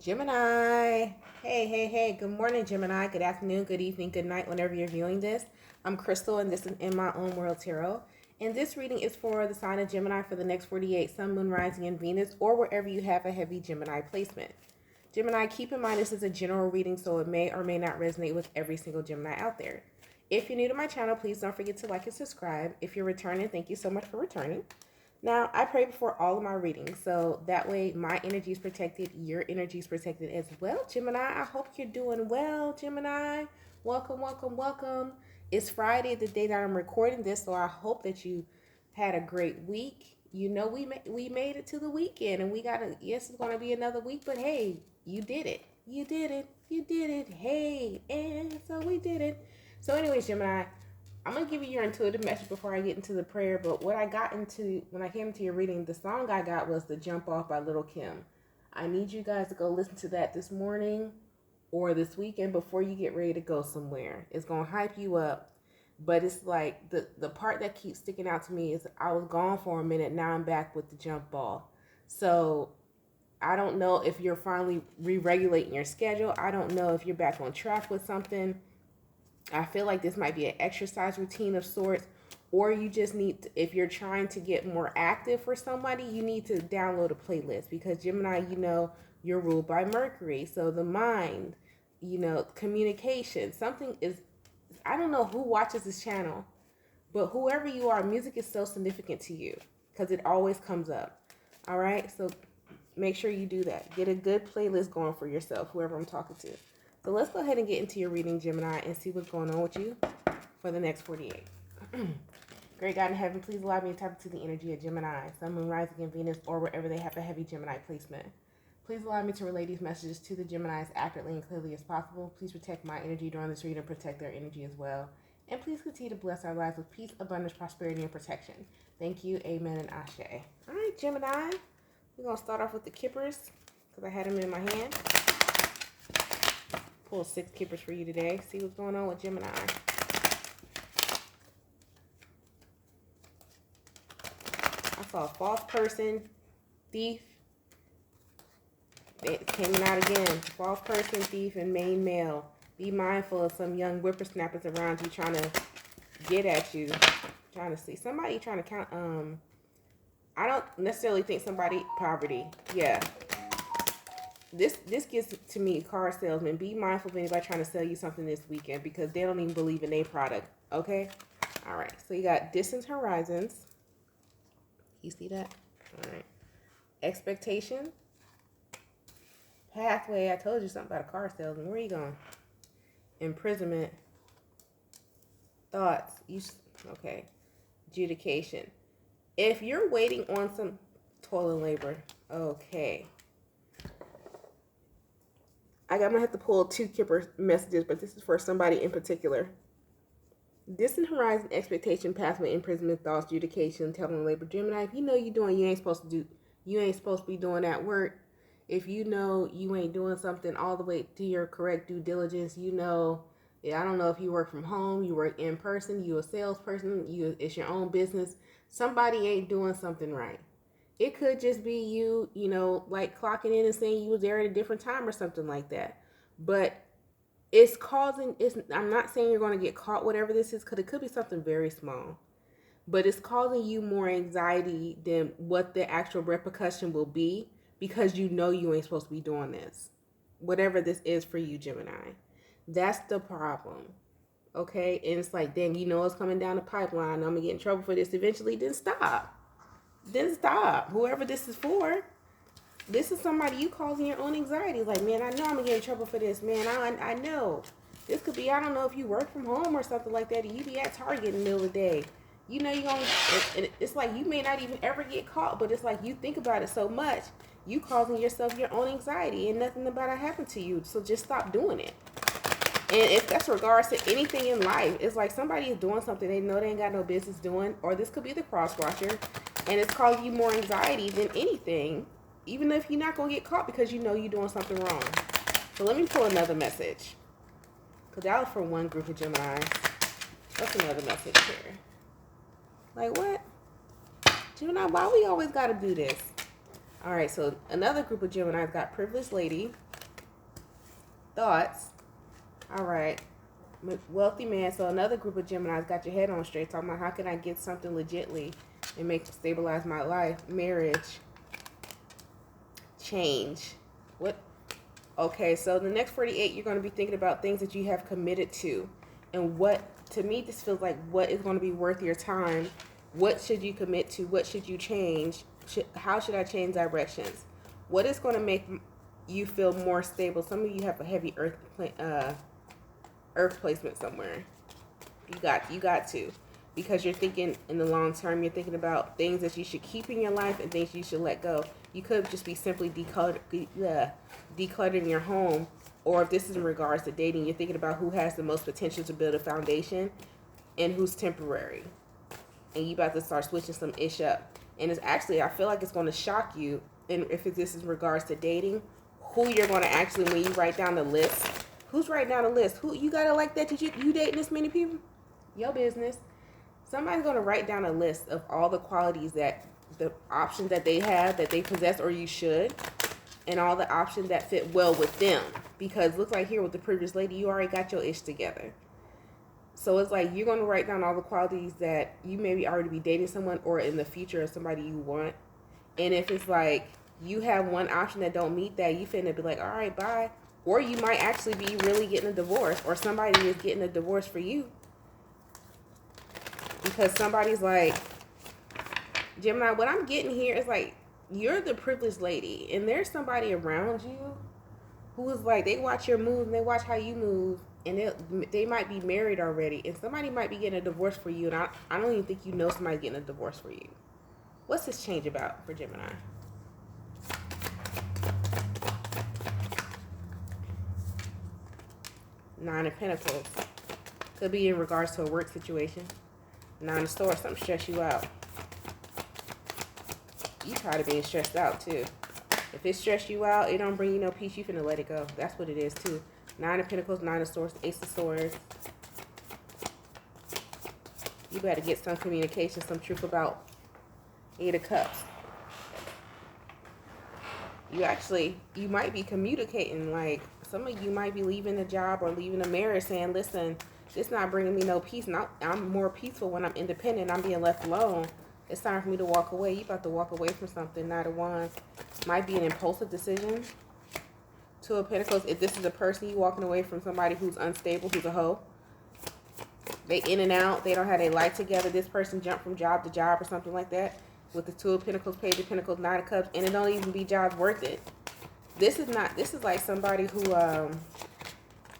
Gemini. Hey. Good morning, Gemini. Good afternoon, good evening, good night, whenever you're viewing this. I'm Crystal, and this is In My Own World Tarot. And this reading is for the sign of Gemini for the next 48, Sun, Moon, Rising, and Venus, or wherever you have a heavy Gemini placement. Gemini, keep in mind this is a general reading, so it may or may not resonate with every single Gemini out there. If you're new to my channel, please don't forget to like and subscribe. If you're returning, thank you so much for returning. Now, I pray before all of my readings, so that way my energy is protected, your energy is protected as well, Gemini. I hope you're doing well, Gemini. Welcome. It's Friday, the day that I'm recording this, so I hope that you had a great week. You know, we made it to the weekend, and yes, it's going to be another week, but hey, you did it. Hey, and so we did it. So anyways, Gemini, I'm going to give you your intuitive message before I get into the prayer, but what I got into, when I came into your reading, the song I got was the Jump Off by Little Kim. I need you guys to go listen to that this morning or this weekend before you get ready to go somewhere. It's going to hype you up, but it's like the part that keeps sticking out to me is I was gone for a minute, now I'm back with the jump ball. So I don't know if you're finally re-regulating your schedule. I don't know if you're back on track with something. I feel like this might be an exercise routine of sorts, or you just need to, if you're trying to get more active for somebody, you need to download a playlist because Gemini, you're ruled by Mercury. So the mind, communication, something is, I don't know who watches this channel, but whoever you are, music is so significant to you because it always comes up. All right. So make sure you do that. Get a good playlist going for yourself, whoever I'm talking to. So let's go ahead and get into your reading, Gemini, and see what's going on with you for the next 48. Great God in heaven, please allow me to tap into the energy of Gemini, Sun, Moon, Rising, and Venus, or wherever they have a heavy Gemini placement. Please allow me to relay these messages to the Gemini as accurately and clearly as possible. Please protect my energy during this reading and protect their energy as well. And please continue to bless our lives with peace, abundance, prosperity, and protection. Thank you, amen, and ashe. All right, Gemini, we're going to start off with the kippers because I had them in my hand. Pull 6 kippers for you today. See what's going on with Gemini. I saw a false person, thief. It came out again. False person, thief, and main male. Be mindful of some young whippersnappers around you trying to get at you. Trying to see. Somebody trying to count. I don't necessarily think somebody, poverty. Yeah. This gives to me car salesman. Be mindful of anybody trying to sell you something this weekend because they don't even believe in their product. Okay? All right. So you got distant horizons. You see that? All right. Expectation. Pathway. I told you something about a car salesman. Where are you going? Imprisonment. Thoughts. Okay. Adjudication. If you're waiting on some toil and labor. Okay. I'm going to have to pull 2 kipper messages, but this is for somebody in particular. Distant horizon, expectation, pathway, imprisonment, thoughts, adjudication, telling labor. Gemini, if you know you're doing, you ain't supposed to be doing that work. If you know you ain't doing something all the way to your correct due diligence, I don't know if you work from home, you work in person, you a salesperson, it's your own business. Somebody ain't doing something right. It could just be you, like clocking in and saying you was there at a different time or something like that. But I'm not saying you're going to get caught, whatever this is, because it could be something very small. But it's causing you more anxiety than what the actual repercussion will be because you know you ain't supposed to be doing this. Whatever this is for you, Gemini. That's the problem. Okay? And it's like, dang, it's coming down the pipeline. I'm going to get in trouble for this eventually. Then stop. Whoever this is for, this is somebody you causing your own anxiety. Like, man, I know I'm gonna get in trouble for this. Man, I know. This could be, I don't know if you work from home or something like that, and you be at Target in the middle of the day. You're gonna, and it's like you may not even ever get caught, but it's like you think about it so much, you causing yourself your own anxiety, and nothing about it happened to you. So just stop doing it. And if that's regards to anything in life, it's like somebody is doing something they know they ain't got no business doing, or this could be the cross-watcher, and it's causing you more anxiety than anything, even if you're not going to get caught because you know you're doing something wrong. So let me pull another message. Because that was for one group of Gemini. What's another message here? Like, what? Gemini, why we always got to do this? All right, so another group of Gemini's got Privileged Lady, thoughts. All right. Wealthy man. So another group of Geminis got your head on straight, talking about how can I get something legitly and stabilize my life. Marriage. Change. What? Okay, so the next 48, you're going to be thinking about things that you have committed to. And what, to me, this feels like what is going to be worth your time. What should you commit to? What should you change? How should I change directions? What is going to make you feel more stable? Some of you have a heavy earth placement somewhere. You got to. Because you're thinking in the long term, you're thinking about things that you should keep in your life and things you should let go. You could just be simply decluttering your home. Or if this is in regards to dating, you're thinking about who has the most potential to build a foundation and who's temporary. And you about to start switching some ish up. And it's actually, I feel like it's going to shock you. And if this is in regards to dating, who you're going to actually, when you write down the list, who's writing down the list? Who you got it like that? Did you dating this many people? Your business. Somebody's going to write down a list of all the qualities that, the options that they have, that they possess or you should, and all the options that fit well with them. Because looks like here with the previous lady, you already got your ish together. So it's like you're going to write down all the qualities that you maybe already be dating someone or in the future of somebody you want. And if it's like you have one option that don't meet that, you finna be like, all right, bye. Or you might actually be really getting a divorce, or somebody is getting a divorce for you. Because somebody's like, Gemini, what I'm getting here is like, you're the privileged lady, and there's somebody around you who is like, they watch your moves and they watch how you move, and they might be married already, and somebody might be getting a divorce for you, and I don't even think you know somebody's getting a divorce for you. What's this change about for Gemini? Nine of Pentacles. Could be in regards to a work situation. Nine of Swords, something stress you out. You tired of being stressed out too. If it stress you out, it don't bring you no peace, you finna let it go. That's what it is too. Nine of Pentacles, Nine of Swords, Ace of Swords. You better get some communication, some truth about Eight of Cups. You might be communicating, like some of you might be leaving a job or leaving a marriage saying, listen, it's not bringing me no peace. And I'm more peaceful when I'm independent. I'm being left alone. It's time for me to walk away. You about to walk away from something. Knight of Wands. Might be an impulsive decision. Two of Pentacles. If this is a person, you walking away from somebody who's unstable, who's a hoe. They in and out. They don't have their life together. This person jumped from job to job or something like that. With the Two of Pentacles, Page of Pentacles, Nine of Cups. And it don't even be jobs worth it. This is like somebody who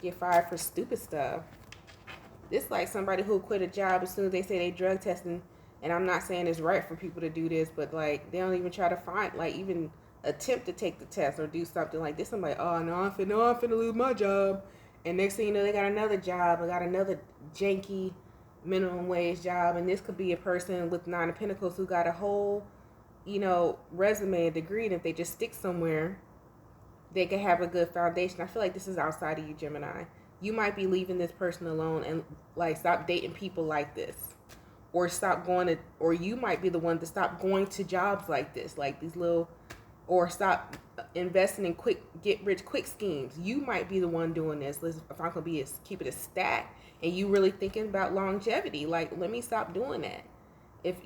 get fired for stupid stuff. This is like somebody who quit a job as soon as they say they drug testing. And I'm not saying it's right for people to do this, but like they don't even try to find, like even attempt to take the test or do something like this. I'm like, oh no, I'm finna lose my job. And next thing you know, they got another job. I got another janky minimum wage job. And this could be a person with Nine of Pentacles who got a whole, resume and degree. And if they just stick somewhere, they can have a good foundation. I feel like this is outside of you, Gemini. You might be leaving this person alone and like stop dating people like this. Or or you might be the one to stop going to jobs like this, like these little, or stop investing in get rich quick schemes. You might be the one doing this. If I'm gonna keep it a stat, and you really thinking about longevity, like let me stop doing that. If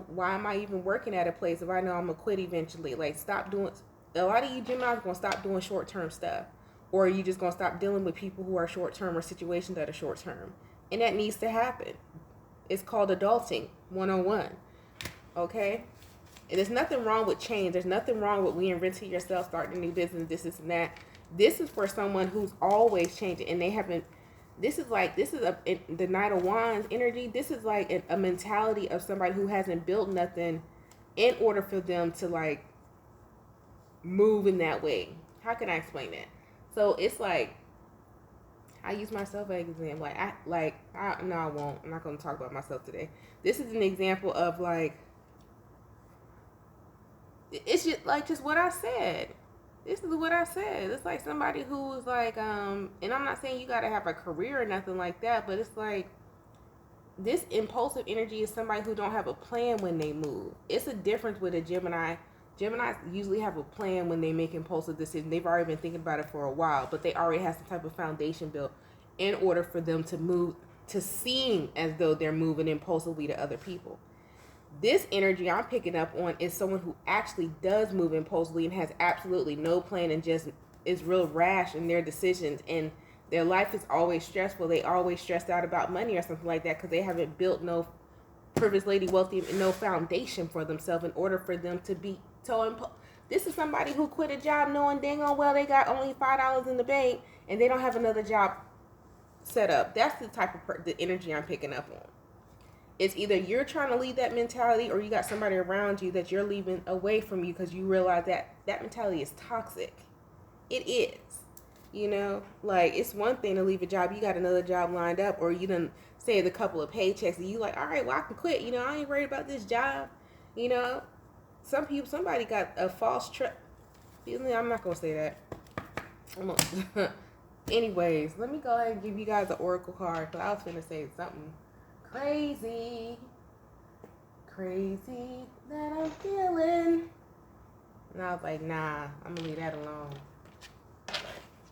why am I even working at a place if I know I'm gonna quit eventually? Like stop doing. A lot of you Geminis are gonna stop doing short term stuff, or are you just gonna stop dealing with people who are short term or situations that are short term, and that needs to happen. It's called adulting 101. Okay? And there's nothing wrong with change. There's nothing wrong with reinventing yourself, starting a new business, this and that. This is for someone who's always changing, and they haven't. This is the Knight of Wands energy. This is like a mentality of somebody who hasn't built nothing in order for them to like move in that way. How can I explain that? So it's like, I use myself as an example. No, I won't. I'm not going to talk about myself today. This is an example of like, it's just what I said. This is what I said. It's like somebody who was like, and I'm not saying you got to have a career or nothing like that, but it's like, this impulsive energy is somebody who don't have a plan when they move. It's a difference with a Gemini Geminis usually have a plan when they make impulsive decisions. They've already been thinking about it for a while, but they already have some type of foundation built in order for them to move, to seem as though they're moving impulsively to other people. This energy I'm picking up on is someone who actually does move impulsively and has absolutely no plan and just is real rash in their decisions, and their life is always stressful. They always stressed out about money or something like that because they haven't built no privileged lady wealthy, no foundation for themselves in order for them to be so this is somebody who quit a job knowing dang on well they got only $5 in the bank and they don't have another job set up. That's the type of the energy I'm picking up on. It's either you're trying to leave that mentality or you got somebody around you that you're leaving away from you because you realize that that mentality is toxic. It is. You know, like, it's one thing to leave a job. You got another job lined up, or you done saved a couple of paychecks and you like, all right, well, I can quit. You know, I ain't worried about this job. You know, somebody got a false trust. I'm not going to say that. Anyways, let me go ahead and give you guys an oracle card because I was going to say something crazy that I'm feeling. And I was like, nah, I'm going to leave that alone.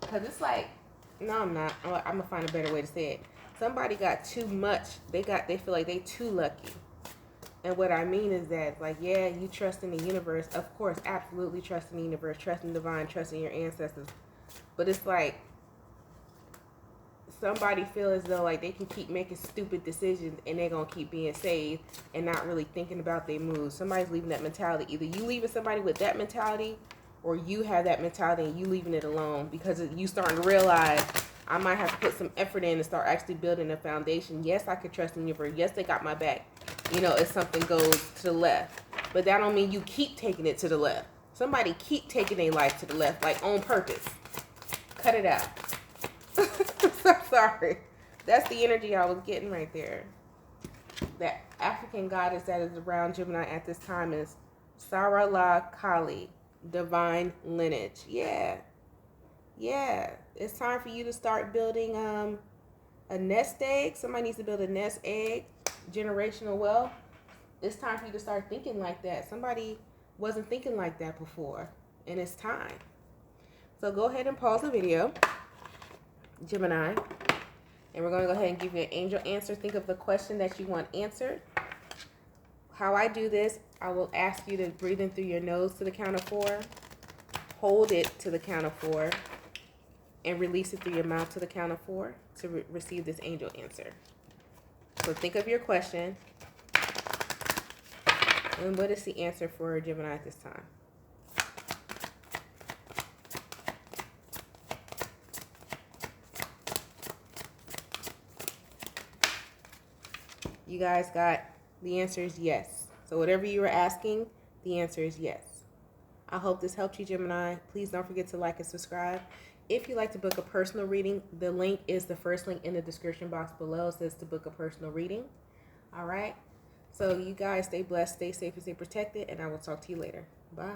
Because it's like, no, I'm not. I'm going to find a better way to say it. Somebody got too much. They feel like they too lucky. And what I mean is that, like, yeah, you trust in the universe. Of course, absolutely trust in the universe. Trust in divine. Trust in your ancestors. But it's like, somebody feel as though, like, they can keep making stupid decisions and they're going to keep being saved and not really thinking about their moves. Somebody's leaving that mentality. Either you leaving somebody with that mentality or you have that mentality and you leaving it alone because you starting to realize, I might have to put some effort in and start actually building a foundation. Yes, I could trust in the universe. Yes, they got my back. You know, if something goes to the left. But that don't mean you keep taking it to the left. Somebody keep taking their life to the left, like on purpose. Cut it out. So sorry. That's the energy I was getting right there. The African goddess that is around Gemini at this time is Sarala Kali, divine lineage. Yeah. It's time for you to start building a nest egg. Somebody needs to build a nest egg. Generational wealth. It's time for you to start thinking like that. Somebody wasn't thinking like that before, and it's time. So go ahead and pause the video, Gemini, and we're going to go ahead and give you an angel answer. Think of the question that you want answered. How I do this, I will ask you to breathe in through your nose to the count of 4, hold it to the count of 4, and release it through your mouth to the count of 4 to receive this angel answer. So think of your question. And what is the answer for Gemini at this time? You guys got the answer is yes. So whatever you were asking, the answer is yes. I hope this helped you, Gemini. Please don't forget to like and subscribe. If you'd like to book a personal reading, the link is the first link in the description box below. It says to book a personal reading. All right. So you guys stay blessed, stay safe, and stay protected. And I will talk to you later. Bye.